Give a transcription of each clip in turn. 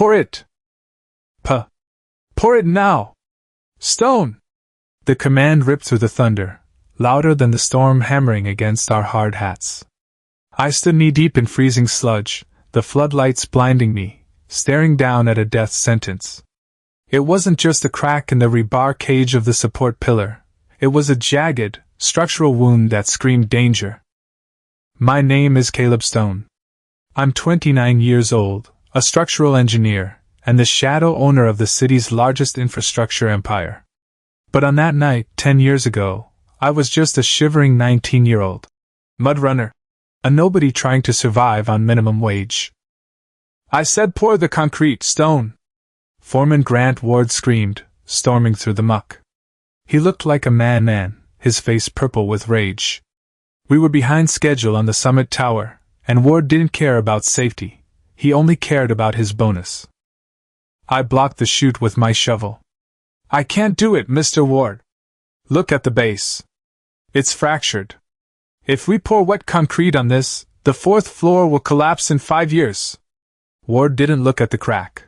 Pour it! Pour it now! Stone! The command ripped through the thunder, louder than the storm hammering against our hard hats. I stood knee-deep in freezing sludge, the floodlights blinding me, staring down at a death sentence. It wasn't just a crack in the rebar cage of the support pillar. It was a jagged, structural wound that screamed danger. My name is Caleb Stone. I'm 29 years old, a structural engineer, and the shadow owner of the city's largest infrastructure empire. But on that night, 10 years ago, I was just a shivering 19-year-old mud runner, a nobody trying to survive on minimum wage. I said pour the concrete, Stone! Foreman Grant Ward screamed, storming through the muck. He looked like a madman, his face purple with rage. We were behind schedule on the summit tower, and Ward didn't care about safety. He only cared about his bonus. I blocked the chute with my shovel. I can't do it, Mr. Ward. Look at the base. It's fractured. If we pour wet concrete on this, the 4th floor will collapse in 5 years. Ward didn't look at the crack.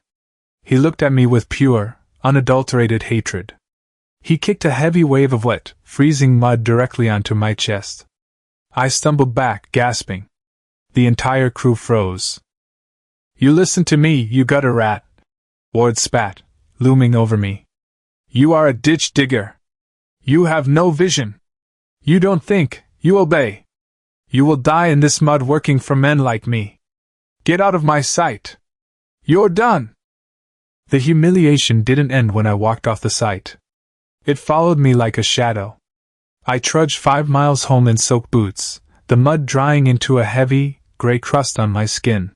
He looked at me with pure, unadulterated hatred. He kicked a heavy wave of wet, freezing mud directly onto my chest. I stumbled back, gasping. The entire crew froze. You listen to me, you gutter rat, Ward spat, looming over me. You are a ditch digger. You have no vision. You don't think, you obey. You will die in this mud working for men like me. Get out of my sight. You're done. The humiliation didn't end when I walked off the site. It followed me like a shadow. I trudged 5 miles home in soaked boots, the mud drying into a heavy, gray crust on my skin.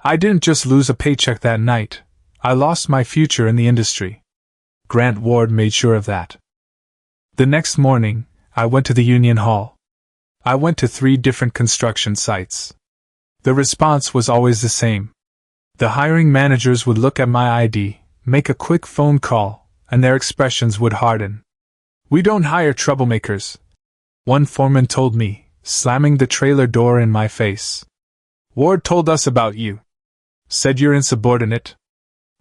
I didn't just lose a paycheck that night, I lost my future in the industry. Grant Ward made sure of that. The next morning, I went to the Union Hall. I went to 3 different construction sites. The response was always the same. The hiring managers would look at my ID, make a quick phone call, and their expressions would harden. We don't hire troublemakers, one foreman told me, slamming the trailer door in my face. Ward told us about you. Said you're insubordinate.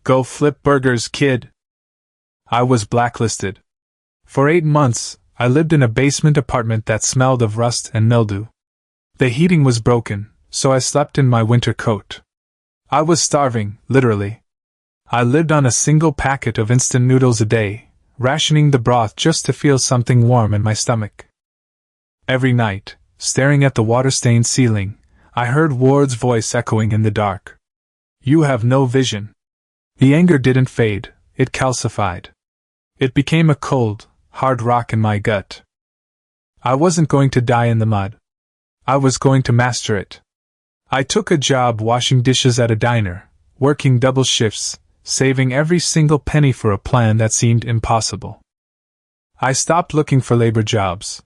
Go flip burgers, kid. I was blacklisted. For 8 months, I lived in a basement apartment that smelled of rust and mildew. The heating was broken, so I slept in my winter coat. I was starving, literally. I lived on a single packet of instant noodles a day, rationing the broth just to feel something warm in my stomach. Every night, staring at the water-stained ceiling, I heard Ward's voice echoing in the dark. You have no vision. The anger didn't fade, it calcified. It became a cold, hard rock in my gut. I wasn't going to die in the mud. I was going to master it. I took a job washing dishes at a diner, working double shifts, saving every single penny for a plan that seemed impossible. I stopped looking for labor jobs.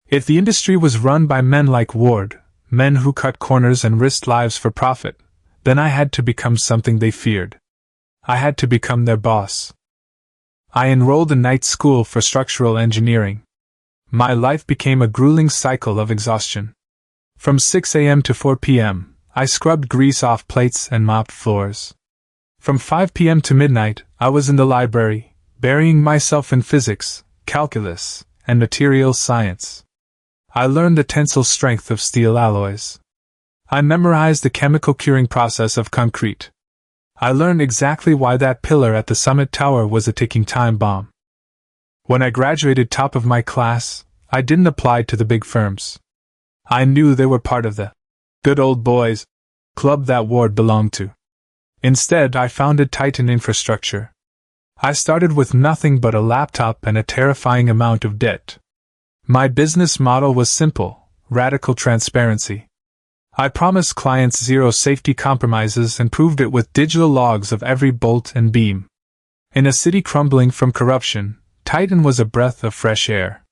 If the industry was run by men like Ward, men who cut corners and risked lives for profit, then I had to become something they feared. I had to become their boss. I enrolled in night school for structural engineering. My life became a grueling cycle of exhaustion. From 6 a.m. to 4 p.m., I scrubbed grease off plates and mopped floors. From 5 p.m. to midnight, I was in the library, burying myself in physics, calculus, and materials science. I learned the tensile strength of steel alloys. I memorized the chemical curing process of concrete. I learned exactly why that pillar at the summit tower was a ticking time bomb. When I graduated top of my class, I didn't apply to the big firms. I knew they were part of the good old boys club that Ward belonged to. Instead, I founded Titan Infrastructure. I started with nothing but a laptop and a terrifying amount of debt. My business model was simple, radical transparency. I promised clients zero safety compromises and proved it with digital logs of every bolt and beam. In a city crumbling from corruption, Titan was a breath of fresh air.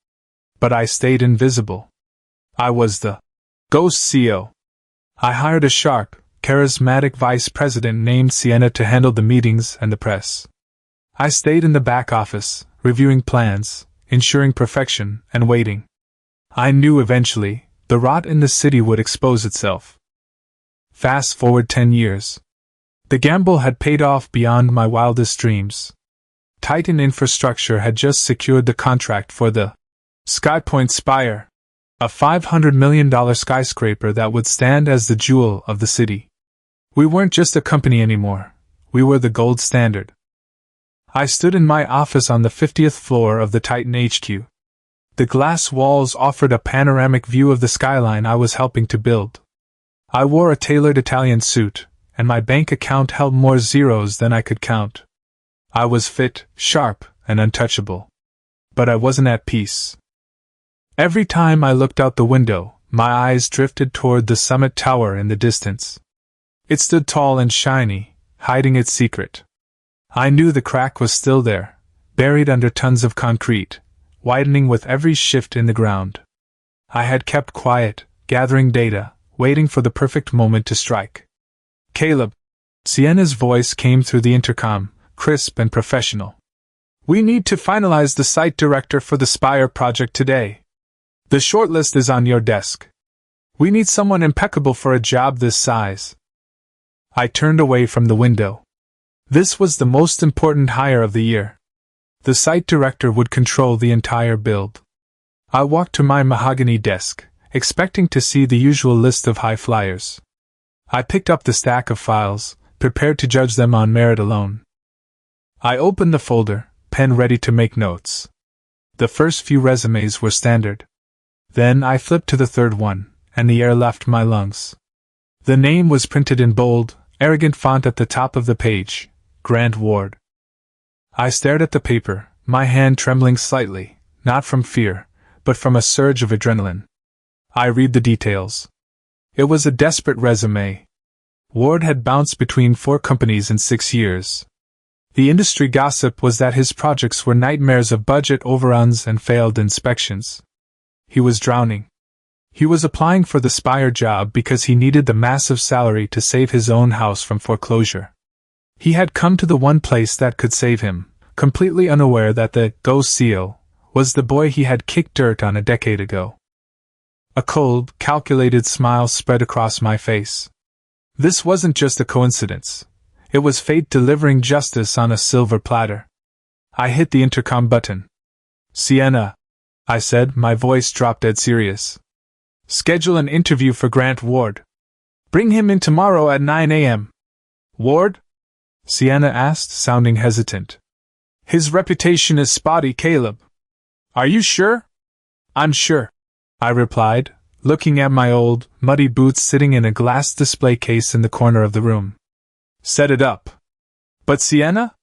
But I stayed invisible. I was the ghost CEO. I hired a sharp, charismatic vice president named Sienna to handle the meetings and the press. I stayed in the back office, reviewing plans, ensuring perfection, and waiting. I knew eventually, the rot in the city would expose itself. Fast forward 10 years. The gamble had paid off beyond my wildest dreams. Titan Infrastructure had just secured the contract for the Skypoint Spire, a $500 million skyscraper that would stand as the jewel of the city. We weren't just a company anymore, we were the gold standard. I stood in my office on the 50th floor of the Titan HQ. The glass walls offered a panoramic view of the skyline I was helping to build. I wore a tailored Italian suit, and my bank account held more zeros than I could count. I was fit, sharp, and untouchable. But I wasn't at peace. Every time I looked out the window, my eyes drifted toward the summit tower in the distance. It stood tall and shiny, hiding its secret. I knew the crack was still there, buried under tons of concrete, widening with every shift in the ground. I had kept quiet, gathering data, waiting for the perfect moment to strike. Caleb. Sienna's voice came through the intercom, crisp and professional. We need to finalize the site director for the Spire project today. The shortlist is on your desk. We need someone impeccable for a job this size. I turned away from the window. This was the most important hire of the year. The site director would control the entire build. I walked to my mahogany desk, expecting to see the usual list of high flyers. I picked up the stack of files, prepared to judge them on merit alone. I opened the folder, pen ready to make notes. The first few resumes were standard. Then I flipped to the third one, and the air left my lungs. The name was printed in bold, arrogant font at the top of the page, Grant Ward. I stared at the paper, my hand trembling slightly, not from fear, but from a surge of adrenaline. I read the details. It was a desperate resume. Ward had bounced between 4 companies in 6 years. The industry gossip was that his projects were nightmares of budget overruns and failed inspections. He was drowning. He was applying for the Spire job because he needed the massive salary to save his own house from foreclosure. He had come to the one place that could save him, completely unaware that the ghost seal was the boy he had kicked dirt on a decade ago. A cold, calculated smile spread across my face. This wasn't just a coincidence. It was fate delivering justice on a silver platter. I hit the intercom button. Sienna, I said, my voice dropped dead serious. Schedule an interview for Grant Ward. Bring him in tomorrow at 9 a.m. Ward? Sienna asked, sounding hesitant. His reputation is spotty, Caleb. Are you sure? I'm sure, I replied, looking at my old, muddy boots sitting in a glass display case in the corner of the room. Set it up. But Sienna?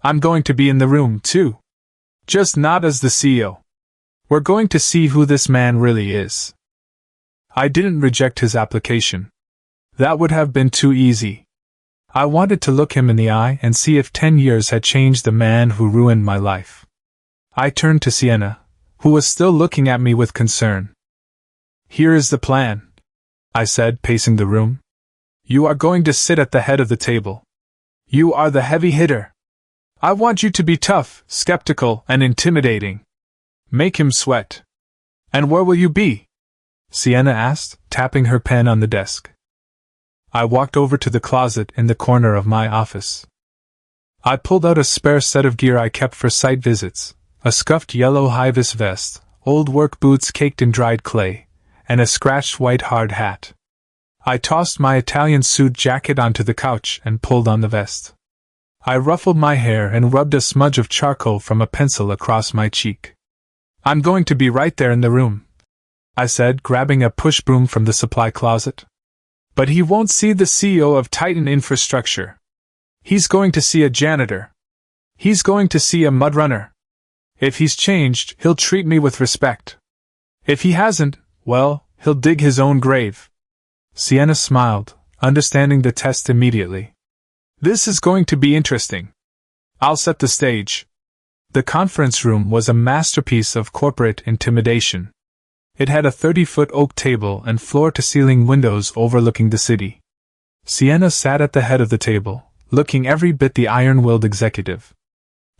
I'm going to be in the room, too. Just not as the CEO. We're going to see who this man really is. I didn't reject his application. That would have been too easy. I wanted to look him in the eye and see if 10 years had changed the man who ruined my life. I turned to Sienna, who was still looking at me with concern. Here is the plan, I said, pacing the room. You are going to sit at the head of the table. You are the heavy hitter. I want you to be tough, skeptical, and intimidating. Make him sweat. And where will you be? Sienna asked, tapping her pen on the desk. I walked over to the closet in the corner of my office. I pulled out a spare set of gear I kept for site visits, a scuffed yellow high-vis vest, old work boots caked in dried clay, and a scratched white hard hat. I tossed my Italian suit jacket onto the couch and pulled on the vest. I ruffled my hair and rubbed a smudge of charcoal from a pencil across my cheek. I'm going to be right there in the room, I said, grabbing a push broom from the supply closet. But he won't see the CEO of Titan Infrastructure. He's going to see a janitor. He's going to see a mudrunner. If he's changed, he'll treat me with respect. If he hasn't, well, he'll dig his own grave. Sienna smiled, understanding the test immediately. This is going to be interesting. I'll set the stage. The conference room was a masterpiece of corporate intimidation. It had a 30-foot oak table and floor-to-ceiling windows overlooking the city. Sienna sat at the head of the table, looking every bit the iron-willed executive.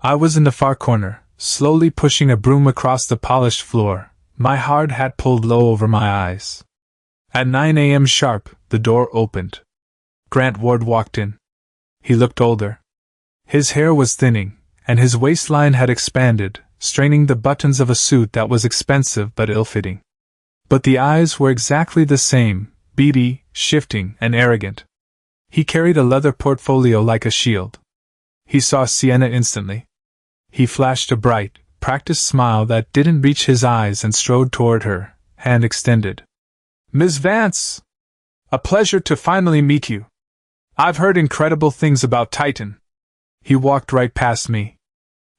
I was in the far corner, slowly pushing a broom across the polished floor, my hard hat pulled low over my eyes. At 9 a.m. sharp, the door opened. Grant Ward walked in. He looked older. His hair was thinning, and his waistline had expanded, straining the buttons of a suit that was expensive but ill-fitting. But the eyes were exactly the same, beady, shifting, and arrogant. He carried a leather portfolio like a shield. He saw Sienna instantly. He flashed a bright, practiced smile that didn't reach his eyes and strode toward her, hand extended. "Miss Vance! A pleasure to finally meet you. I've heard incredible things about Titan." He walked right past me.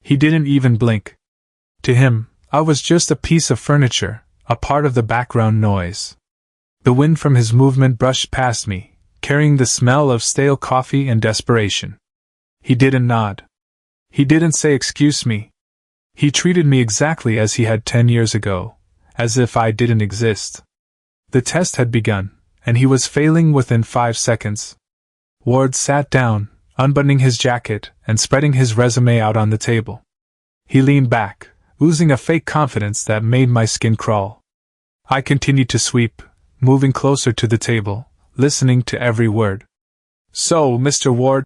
He didn't even blink. To him, I was just a piece of furniture, a part of the background noise. The wind from his movement brushed past me, carrying the smell of stale coffee and desperation. He didn't nod. He didn't say excuse me. He treated me exactly as he had 10 years ago, as if I didn't exist. The test had begun, and he was failing within 5 seconds. Ward sat down, unbuttoning his jacket and spreading his resume out on the table. He leaned back, oozing a fake confidence that made my skin crawl. I continued to sweep, moving closer to the table, listening to every word. "So, Mr. Ward,"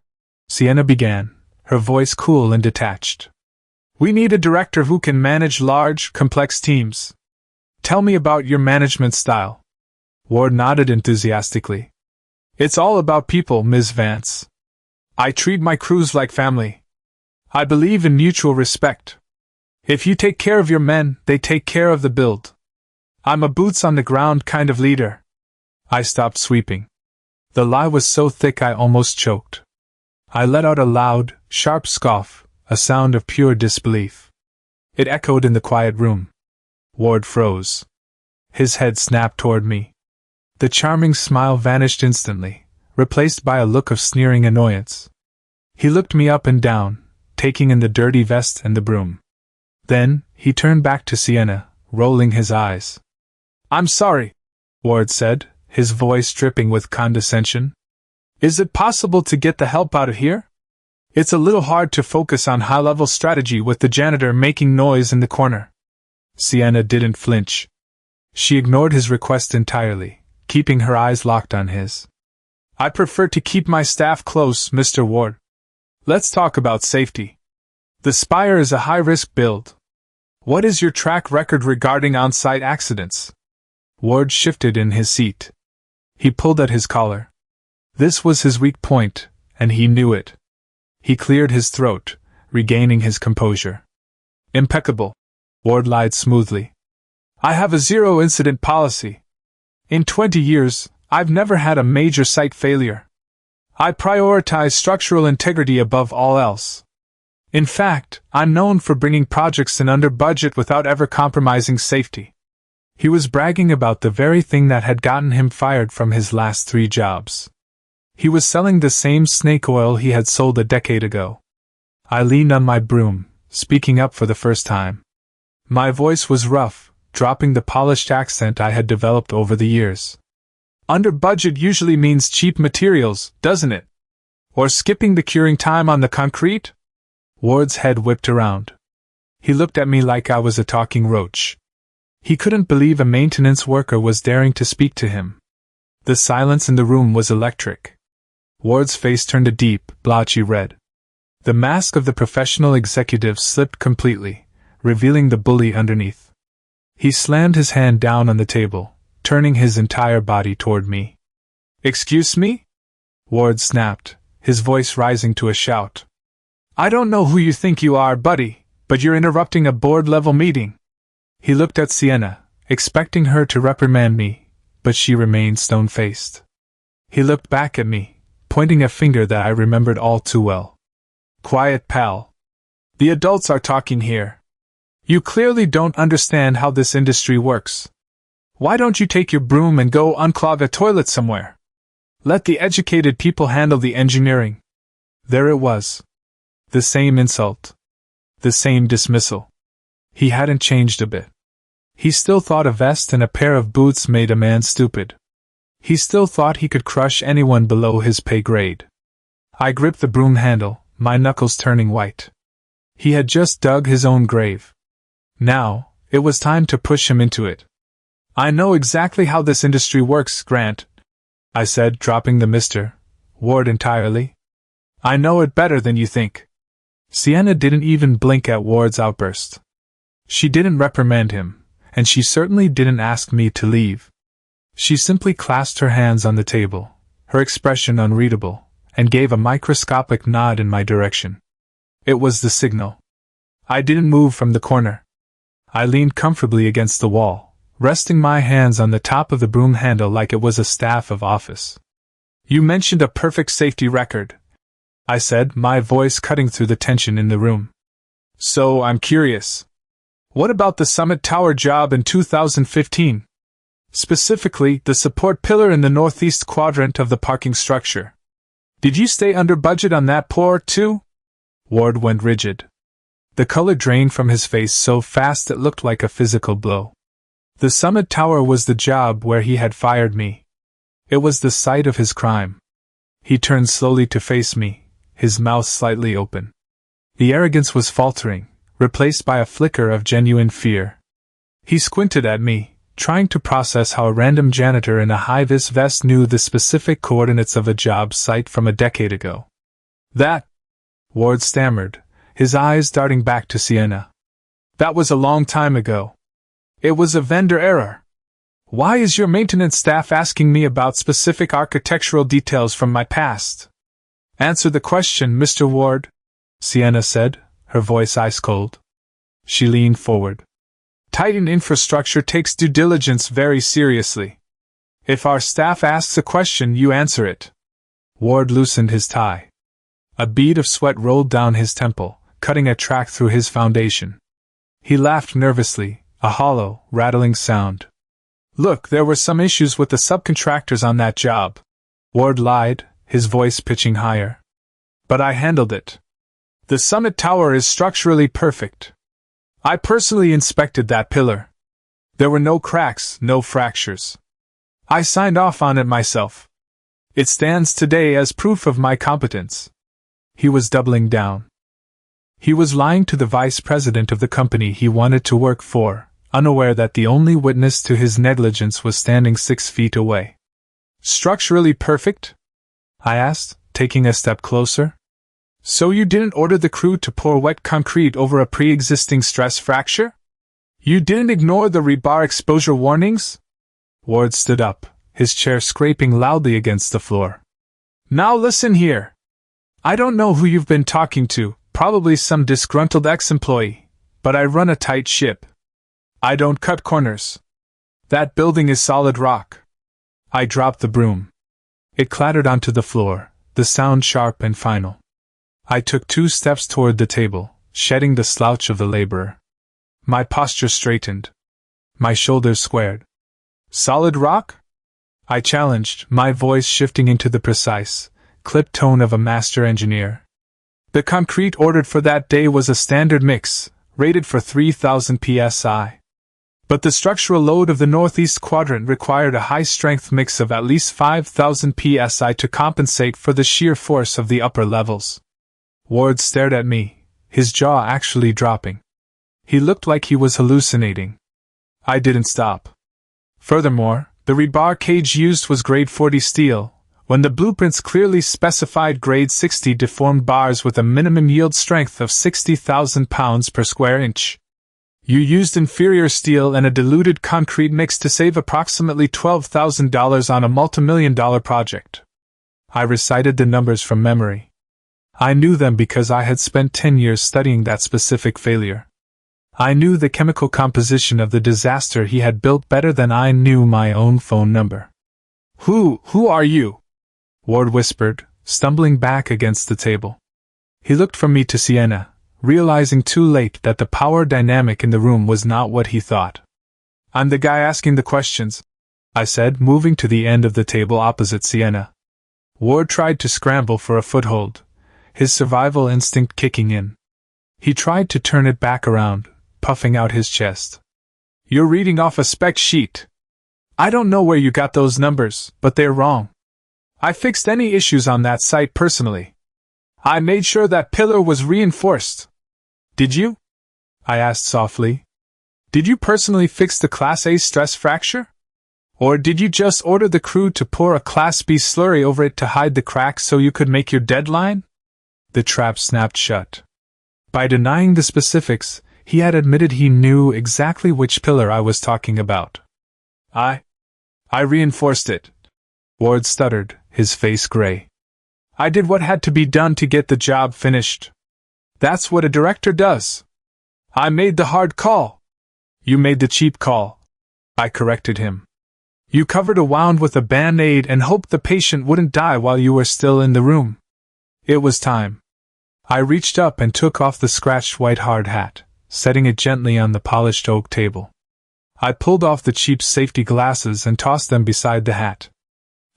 Sienna began, her voice cool and detached. "We need a director who can manage large, complex teams. Tell me about your management style." Ward nodded enthusiastically. "It's all about people, Ms. Vance. I treat my crews like family. I believe in mutual respect. If you take care of your men, they take care of the build. I'm a boots-on-the-ground kind of leader." I stopped sweeping. The lie was so thick I almost choked. I let out a loud, sharp scoff, a sound of pure disbelief. It echoed in the quiet room. Ward froze. His head snapped toward me. The charming smile vanished instantly, replaced by a look of sneering annoyance. He looked me up and down, taking in the dirty vest and the broom. Then, he turned back to Sienna, rolling his eyes. "I'm sorry," Ward said, his voice dripping with condescension. "Is it possible to get the help out of here? It's a little hard to focus on high-level strategy with the janitor making noise in the corner." Sienna didn't flinch. She ignored his request entirely, keeping her eyes locked on his. "I prefer to keep my staff close, Mr. Ward. Let's talk about safety. The Spire is a high-risk build. What is your track record regarding on-site accidents?" Ward shifted in his seat. He pulled at his collar. This was his weak point, and he knew it. He cleared his throat, regaining his composure. "Impeccable," Ward lied smoothly. "I have a zero-incident policy. In 20 years, I've never had a major site failure. I prioritize structural integrity above all else. In fact, I'm known for bringing projects in under budget without ever compromising safety." He was bragging about the very thing that had gotten him fired from his last 3 jobs. He was selling the same snake oil he had sold a decade ago. I leaned on my broom, speaking up for the first time. My voice was rough, dropping the polished accent I had developed over the years. "Under budget usually means cheap materials, doesn't it? Or skipping the curing time on the concrete?" Ward's head whipped around. He looked at me like I was a talking roach. He couldn't believe a maintenance worker was daring to speak to him. The silence in the room was electric. Ward's face turned a deep, blotchy red. The mask of the professional executive slipped completely, revealing the bully underneath. He slammed his hand down on the table, turning his entire body toward me. "Excuse me?" Ward snapped, his voice rising to a shout. "I don't know who you think you are, buddy, but you're interrupting a board-level meeting." He looked at Sienna, expecting her to reprimand me, but she remained stone-faced. He looked back at me, pointing a finger that I remembered all too well. "Quiet, pal. The adults are talking here. You clearly don't understand how this industry works. Why don't you take your broom and go unclog a toilet somewhere? Let the educated people handle the engineering." There it was. The same insult. The same dismissal. He hadn't changed a bit. He still thought a vest and a pair of boots made a man stupid. He still thought he could crush anyone below his pay grade. I gripped the broom handle, my knuckles turning white. He had just dug his own grave. Now, it was time to push him into it. "I know exactly how this industry works, Grant," I said, dropping the Mr. Ward entirely. I know it better than you think. Sienna didn't even blink at Ward's outburst. She didn't reprimand him, and she certainly didn't ask me to leave. She simply clasped her hands on the table, her expression unreadable, and gave a microscopic nod in my direction. It was the signal. I didn't move from the corner. I leaned comfortably against the wall, resting my hands on the top of the broom handle like it was a staff of office. You mentioned a perfect safety record, I said, my voice cutting through the tension in the room. So I'm curious. What about the Summit Tower job in 2015? Specifically, the support pillar in the northeast quadrant of the parking structure. Did you stay under budget on that pour, too? Ward went rigid. The color drained from his face so fast it looked like a physical blow. The Summit Tower was the job where he had fired me. It was the site of his crime. He turned slowly to face me, his mouth slightly open. The arrogance was faltering, replaced by a flicker of genuine fear. He squinted at me, trying to process how a random janitor in a high-vis vest knew the specific coordinates of a job site from a decade ago. That, Ward stammered, his eyes darting back to Sienna. That was a long time ago. It was a vendor error. Why is your maintenance staff asking me about specific architectural details from my past? Answer the question, Mr. Ward, Sienna said, her voice ice-cold. She leaned forward. Titan Infrastructure takes due diligence very seriously. If our staff asks a question, you answer it. Ward loosened his tie. A bead of sweat rolled down his temple, cutting a track through his foundation. He laughed nervously, a hollow, rattling sound. Look, there were some issues with the subcontractors on that job. Ward lied, his voice pitching higher. But I handled it. The Summit Tower is structurally perfect. I personally inspected that pillar. There were no cracks, no fractures. I signed off on it myself. It stands today as proof of my competence. He was doubling down. He was lying to the vice president of the company he wanted to work for, unaware that the only witness to his negligence was standing 6 feet away. Structurally perfect? I asked, taking a step closer. So you didn't order the crew to pour wet concrete over a pre-existing stress fracture? You didn't ignore the rebar exposure warnings? Ward stood up, his chair scraping loudly against the floor. Now listen here. I don't know who you've been talking to, probably some disgruntled ex-employee, but I run a tight ship. I don't cut corners. That building is solid rock. I dropped the broom. It clattered onto the floor, the sound sharp and final. I took 2 steps toward the table, shedding the slouch of the laborer. My posture straightened. My shoulders squared. Solid rock? I challenged, my voice shifting into the precise, clipped tone of a master engineer. The concrete ordered for that day was a standard mix, rated for 3,000 psi. But the structural load of the northeast quadrant required a high-strength mix of at least 5,000 psi to compensate for the sheer force of the upper levels. Ward stared at me, his jaw actually dropping. He looked like he was hallucinating. I didn't stop. Furthermore, the rebar cage used was grade 40 steel, when the blueprints clearly specified grade 60 deformed bars with a minimum yield strength of 60,000 pounds per square inch. You used inferior steel and a diluted concrete mix to save approximately $12,000 on a multi-million-dollar project. I recited the numbers from memory. I knew them because I had spent 10 years studying that specific failure. I knew the chemical composition of the disaster he had built better than I knew my own phone number. Who are you? Ward whispered, stumbling back against the table. He looked from me to Sienna, realizing too late that the power dynamic in the room was not what he thought. I'm the guy asking the questions, I said, moving to the end of the table opposite Sienna. Ward tried to scramble for a foothold, his survival instinct kicking in. He tried to turn it back around, puffing out his chest. You're reading off a spec sheet. I don't know where you got those numbers, but they're wrong. I fixed any issues on that site personally. I made sure that pillar was reinforced. Did you? I asked softly. Did you personally fix the Class A stress fracture? Or did you just order the crew to pour a Class B slurry over it to hide the cracks so you could make your deadline? The trap snapped shut. By denying the specifics, he had admitted he knew exactly which pillar I was talking about. I reinforced it. Ward stuttered, his face gray. I did what had to be done to get the job finished. That's what a director does. I made the hard call. You made the cheap call. I corrected him. You covered a wound with a band-aid and hoped the patient wouldn't die while you were still in the room. It was time. I reached up and took off the scratched white hard hat, setting it gently on the polished oak table. I pulled off the cheap safety glasses and tossed them beside the hat.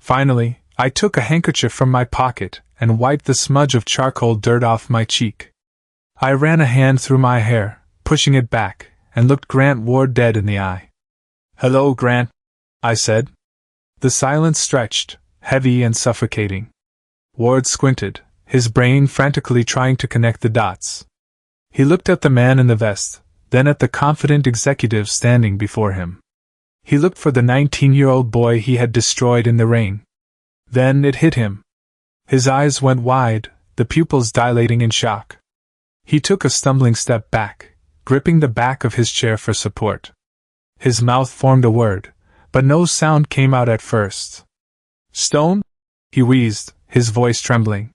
Finally, I took a handkerchief from my pocket and wiped the smudge of charcoal dirt off my cheek. I ran a hand through my hair, pushing it back, and looked Grant Ward dead in the eye. "Hello, Grant," I said. The silence stretched, heavy and suffocating. Ward squinted, his brain frantically trying to connect the dots. He looked at the man in the vest, then at the confident executive standing before him. He looked for the 19-year-old boy he had destroyed in the rain. Then it hit him. His eyes went wide, the pupils dilating in shock. He took a stumbling step back, gripping the back of his chair for support. His mouth formed a word, but no sound came out at first. "Stone?" he wheezed, his voice trembling.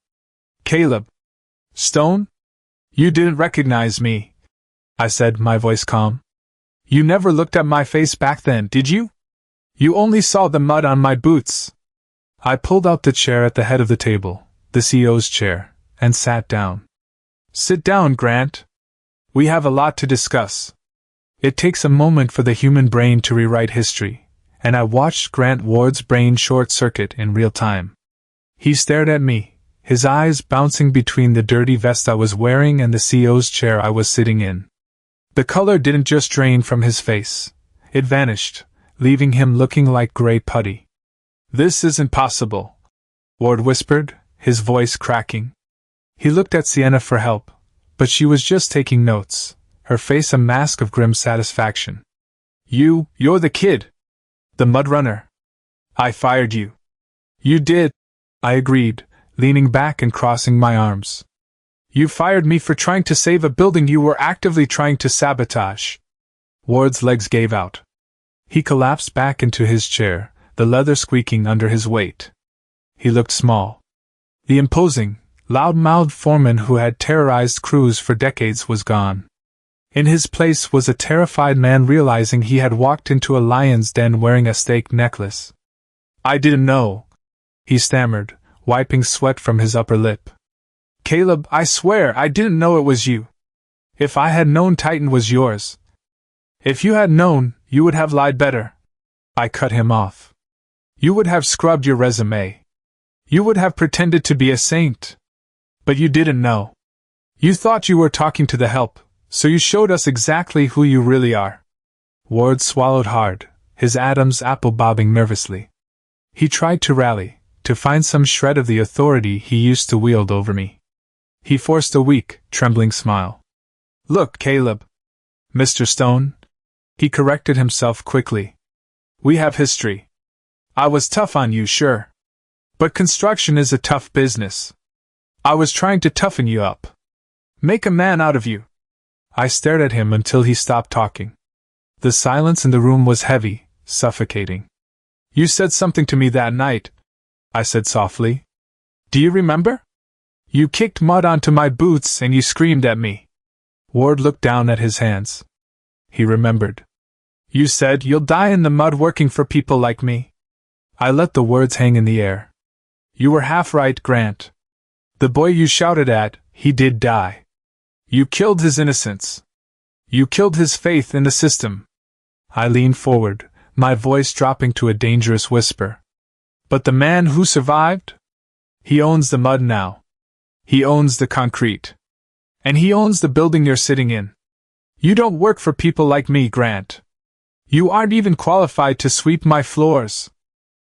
"Caleb. Stone? You didn't recognize me," I said, my voice calm. "You never looked at my face back then, did you? You only saw the mud on my boots." I pulled out the chair at the head of the table, the CEO's chair, and sat down. "Sit down, Grant. We have a lot to discuss." It takes a moment for the human brain to rewrite history, and I watched Grant Ward's brain short-circuit in real time. He stared at me, his eyes bouncing between the dirty vest I was wearing and the CEO's chair I was sitting in. The color didn't just drain from his face, it vanished, leaving him looking like gray putty. "This isn't possible," Ward whispered, his voice cracking. He looked at Sienna for help, but she was just taking notes, her face a mask of grim satisfaction. You're the kid. The mud runner. I fired you." "You did," I agreed, leaning back and crossing my arms. "You fired me for trying to save a building you were actively trying to sabotage." Ward's legs gave out. He collapsed back into his chair, the leather squeaking under his weight. He looked small. The imposing, loud-mouthed foreman who had terrorized crews for decades was gone. In his place was a terrified man realizing he had walked into a lion's den wearing a stake necklace. "I didn't know," he stammered, wiping sweat from his upper lip. "Caleb, I swear I didn't know it was you. If I had known Titan was yours. If you had known, you would have lied better." I cut him off. "You would have scrubbed your resume. You would have pretended to be a saint. But you didn't know. You thought you were talking to the help, so you showed us exactly who you really are." Ward swallowed hard, his Adam's apple bobbing nervously. He tried to rally, to find some shred of the authority he used to wield over me. He forced a weak, trembling smile. "Look, Caleb. Mr. Stone." He corrected himself quickly. "We have history. I was tough on you, sure. But construction is a tough business. I was trying to toughen you up. Make a man out of you." I stared at him until he stopped talking. The silence in the room was heavy, suffocating. "You said something to me that night," I said softly. "Do you remember? You kicked mud onto my boots and you screamed at me." Ward looked down at his hands. He remembered. "You said you'll die in the mud working for people like me." I let the words hang in the air. "You were half right, Grant. The boy you shouted at, he did die. You killed his innocence. You killed his faith in the system." I leaned forward, my voice dropping to a dangerous whisper. "But the man who survived? He owns the mud now. He owns the concrete. And he owns the building you're sitting in. You don't work for people like me, Grant. You aren't even qualified to sweep my floors."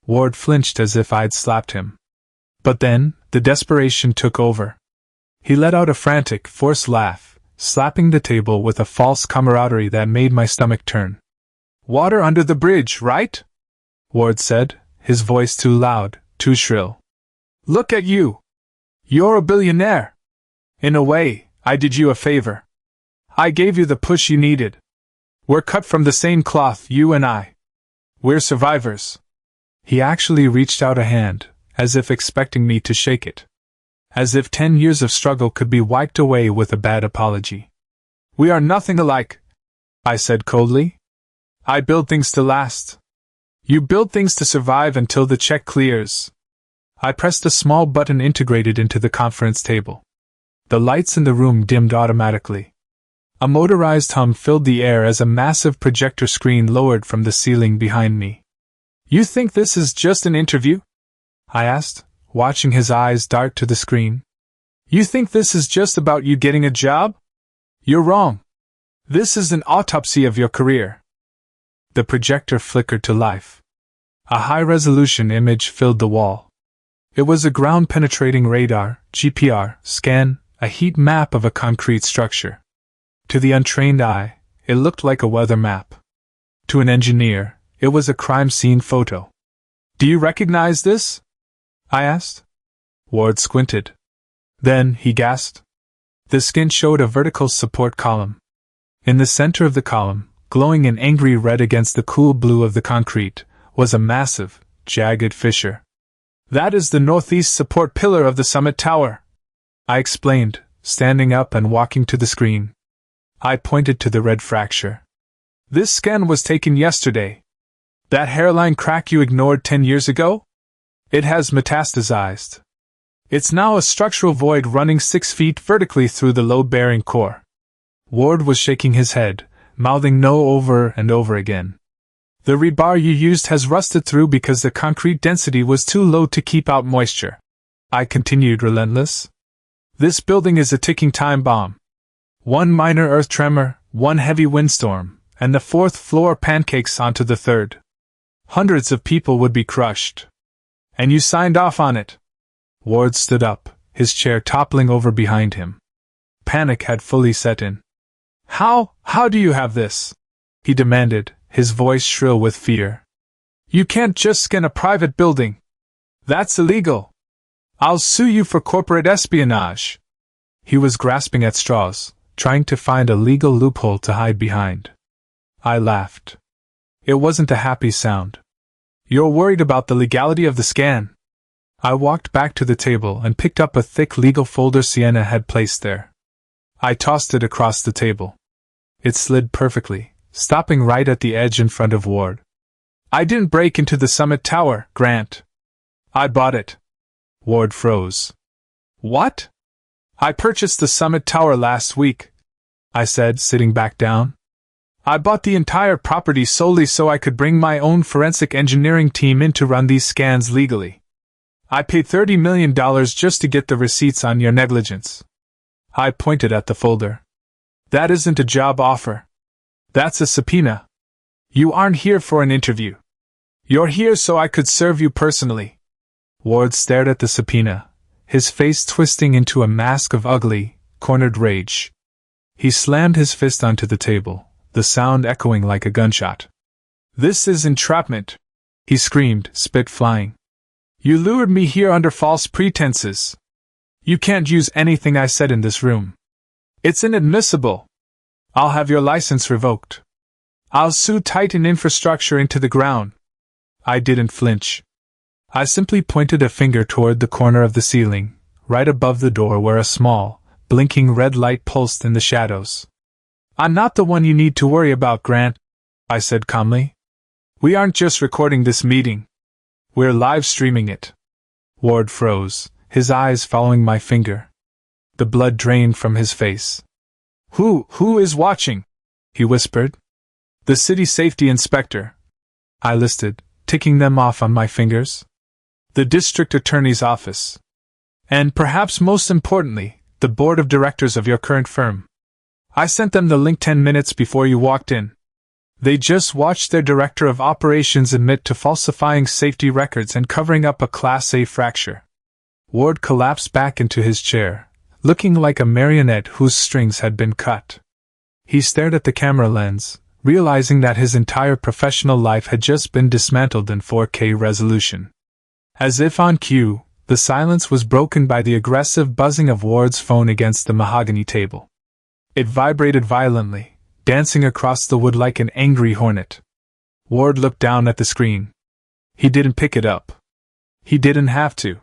Ward flinched as if I'd slapped him. But then, the desperation took over. He let out a frantic, forced laugh, slapping the table with a false camaraderie that made my stomach turn. "Water under the bridge, right?" Ward said, his voice too loud, too shrill. "Look at you. You're a billionaire. In a way, I did you a favor. I gave you the push you needed. We're cut from the same cloth, you and I. We're survivors. He actually reached out a hand, as if expecting me to shake it. As if 10 years of struggle could be wiped away with a bad apology. We are nothing alike, I said coldly. I build things to last. You build things to survive until the check clears. I pressed a small button integrated into the conference table. The lights in the room dimmed automatically. A motorized hum filled the air as a massive projector screen lowered from the ceiling behind me. You think this is just an interview? I asked, watching his eyes dart to the screen. You think this is just about you getting a job? You're wrong. This is an autopsy of your career. The projector flickered to life. A high-resolution image filled the wall. It was a ground-penetrating radar, GPR, scan, a heat map of a concrete structure. To the untrained eye, it looked like a weather map. To an engineer, it was a crime scene photo. Do you recognize this? I asked. Ward squinted. Then, he gasped. The skin showed a vertical support column. In the center of the column, glowing in angry red against the cool blue of the concrete, was a massive, jagged fissure. That is the northeast support pillar of the summit tower, I explained, standing up and walking to the screen. I pointed to the red fracture. This scan was taken yesterday. That hairline crack you ignored 10 years ago? It has metastasized. It's now a structural void running 6 feet vertically through the load-bearing core. Ward was shaking his head, mouthing no over and over again. The rebar you used has rusted through because the concrete density was too low to keep out moisture. I continued, relentless. This building is a ticking time bomb. One minor earth tremor, one heavy windstorm, and the 4th floor pancakes onto the 3rd. Hundreds of people would be crushed. And you signed off on it. Ward stood up, his chair toppling over behind him. Panic had fully set in. How do you have this? He demanded, his voice shrill with fear. You can't just scan a private building. That's illegal. I'll sue you for corporate espionage. He was grasping at straws, trying to find a legal loophole to hide behind. I laughed. It wasn't a happy sound. You're worried about the legality of the scan. I walked back to the table and picked up a thick legal folder Sienna had placed there. I tossed it across the table. It slid perfectly, stopping right at the edge in front of Ward. I didn't break into the summit tower, Grant. I bought it. Ward froze. What? I purchased the summit tower last week, I said, sitting back down. I bought the entire property solely so I could bring my own forensic engineering team in to run these scans legally. I paid $30 million just to get the receipts on your negligence. I pointed at the folder. That isn't a job offer. That's a subpoena. You aren't here for an interview. You're here so I could serve you personally. Ward stared at the subpoena, his face twisting into a mask of ugly, cornered rage. He slammed his fist onto the table, the sound echoing like a gunshot. This is entrapment, he screamed, spit flying. You lured me here under false pretenses. You can't use anything I said in this room. It's inadmissible. I'll have your license revoked. I'll sue Titan Infrastructure into the ground. I didn't flinch. I simply pointed a finger toward the corner of the ceiling, right above the door where a small, blinking red light pulsed in the shadows. I'm not the one you need to worry about, Grant, I said calmly. We aren't just recording this meeting. We're live streaming it. Ward froze, his eyes following my finger. The blood drained from his face. Who is watching? He whispered. The city safety inspector. I listed, ticking them off on my fingers. The district attorney's office. And perhaps most importantly, the board of directors of your current firm. I sent them the link 10 minutes before you walked in. They just watched their director of operations admit to falsifying safety records and covering up a Class A fracture. Ward collapsed back into his chair, looking like a marionette whose strings had been cut. He stared at the camera lens, realizing that his entire professional life had just been dismantled in 4K resolution. As if on cue, The silence was broken by the aggressive buzzing of Ward's phone against the mahogany table. It vibrated violently, dancing across the wood like an angry hornet. Ward looked down at the screen. He didn't pick it up. He didn't have to.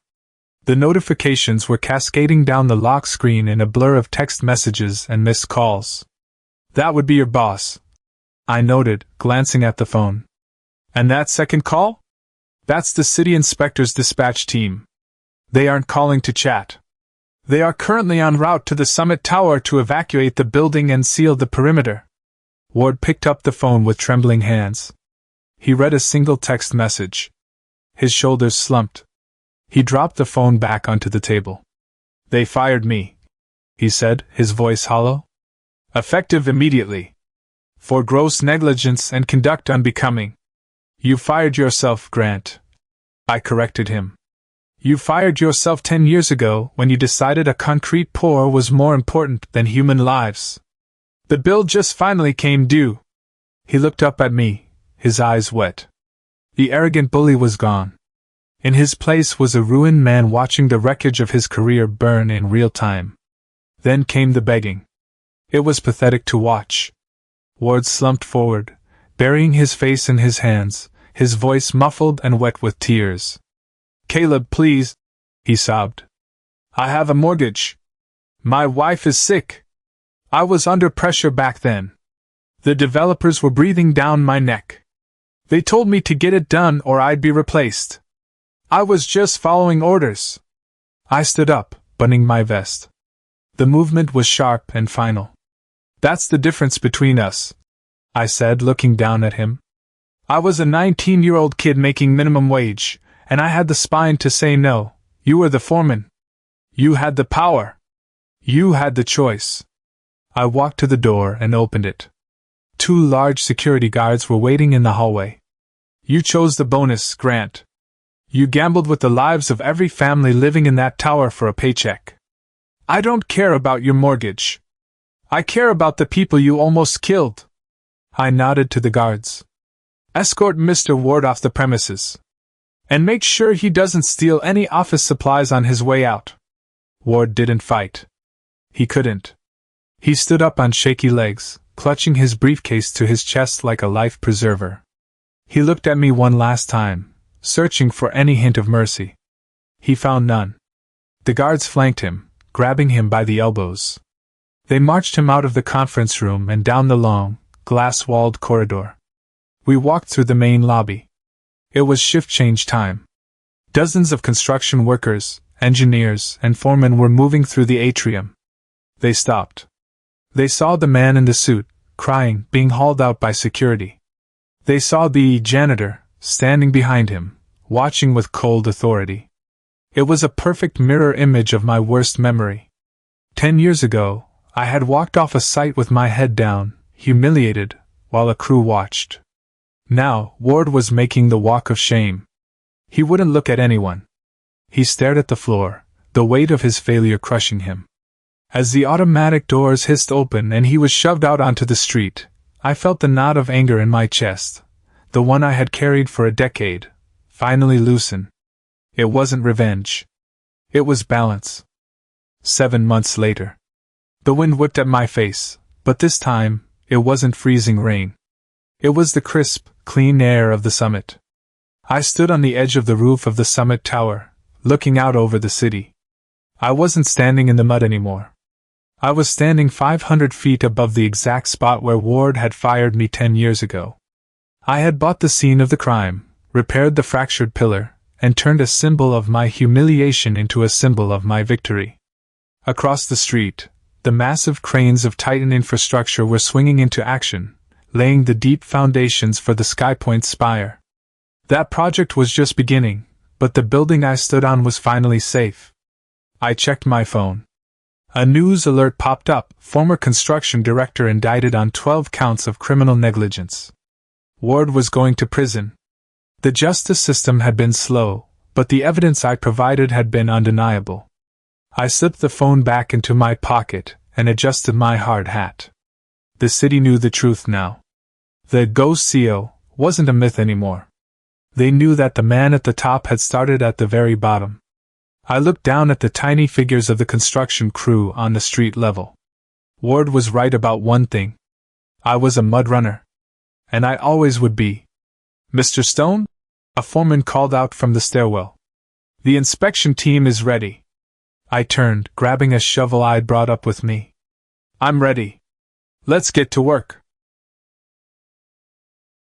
The notifications were cascading down the lock screen in a blur of text messages and missed calls. "That would be your boss," I noted, glancing at the phone. "And that second call? That's the city inspector's dispatch team. They aren't calling to chat. They are currently en route to the summit tower to evacuate the building and seal the perimeter." Ward picked up the phone with trembling hands. He read a single text message. His shoulders slumped. He dropped the phone back onto the table. "They fired me," he said, his voice hollow. "Effective immediately. For gross negligence and conduct unbecoming." "You fired yourself, Grant," I corrected him. "You fired yourself 10 years ago when you decided a concrete pour was more important than human lives. The bill just finally came due." He looked up at me, his eyes wet. The arrogant bully was gone. In his place was a ruined man watching the wreckage of his career burn in real time. Then came the begging. It was pathetic to watch. Ward slumped forward, burying his face in his hands, his voice muffled and wet with tears. "Caleb, please," he sobbed. "I have a mortgage. My wife is sick. I was under pressure back then. The developers were breathing down my neck. They told me to get it done or I'd be replaced. I was just following orders." I stood up, buttoning my vest. The movement was sharp and final. "That's the difference between us," I said, looking down at him. "I was a 19-year-old kid making minimum wage, and I had the spine to say no. You were the foreman. You had the power. You had the choice." I walked to the door and opened it. 2 large security guards were waiting in the hallway. "You chose the bonus, Grant. You gambled with the lives of every family living in that tower for a paycheck. I don't care about your mortgage. I care about the people you almost killed." I nodded to the guards. "Escort Mr. Ward off the premises. And make sure he doesn't steal any office supplies on his way out." Ward didn't fight. He couldn't. He stood up on shaky legs, clutching his briefcase to his chest like a life preserver. He looked at me one last time, searching for any hint of mercy. He found none. The guards flanked him, grabbing him by the elbows. They marched him out of the conference room and down the long, glass-walled corridor. We walked through the main lobby. It was shift change time. Dozens of construction workers, engineers, and foremen were moving through the atrium. They stopped. They saw the man in the suit, crying, being hauled out by security. They saw the janitor, standing behind him, watching with cold authority. It was a perfect mirror image of my worst memory. 10 years ago, I had walked off a site with my head down, humiliated, while a crew watched. Now, Ward was making the walk of shame. He wouldn't look at anyone. He stared at the floor, the weight of his failure crushing him. As the automatic doors hissed open and he was shoved out onto the street, I felt the knot of anger in my chest, the one I had carried for a decade, finally loosen. It wasn't revenge. It was balance. 7 months later. The wind whipped at my face, but this time, it wasn't freezing rain. It was the crisp, clean air of the summit. I stood on the edge of the roof of the summit tower, looking out over the city. I wasn't standing in the mud anymore. I was standing 500 feet above the exact spot where Ward had fired me 10 years ago. I had bought the scene of the crime, repaired the fractured pillar, and turned a symbol of my humiliation into a symbol of my victory. Across the street, the massive cranes of Titan infrastructure were swinging into action, laying the deep foundations for the Skypoint spire. That project was just beginning, but the building I stood on was finally safe. I checked my phone. A news alert popped up: former construction director indicted on 12 counts of criminal negligence. Ward was going to prison. The justice system had been slow, but the evidence I provided had been undeniable. I slipped the phone back into my pocket and adjusted my hard hat. The city knew the truth now. The ghost CEO wasn't a myth anymore. They knew that the man at the top had started at the very bottom. I looked down at the tiny figures of the construction crew on the street level. Ward was right about one thing. I was a mud runner. And I always would be. Mr. Stone? A foreman called out from the stairwell. The inspection team is ready. I turned, grabbing a shovel I'd brought up with me. I'm ready. Let's get to work.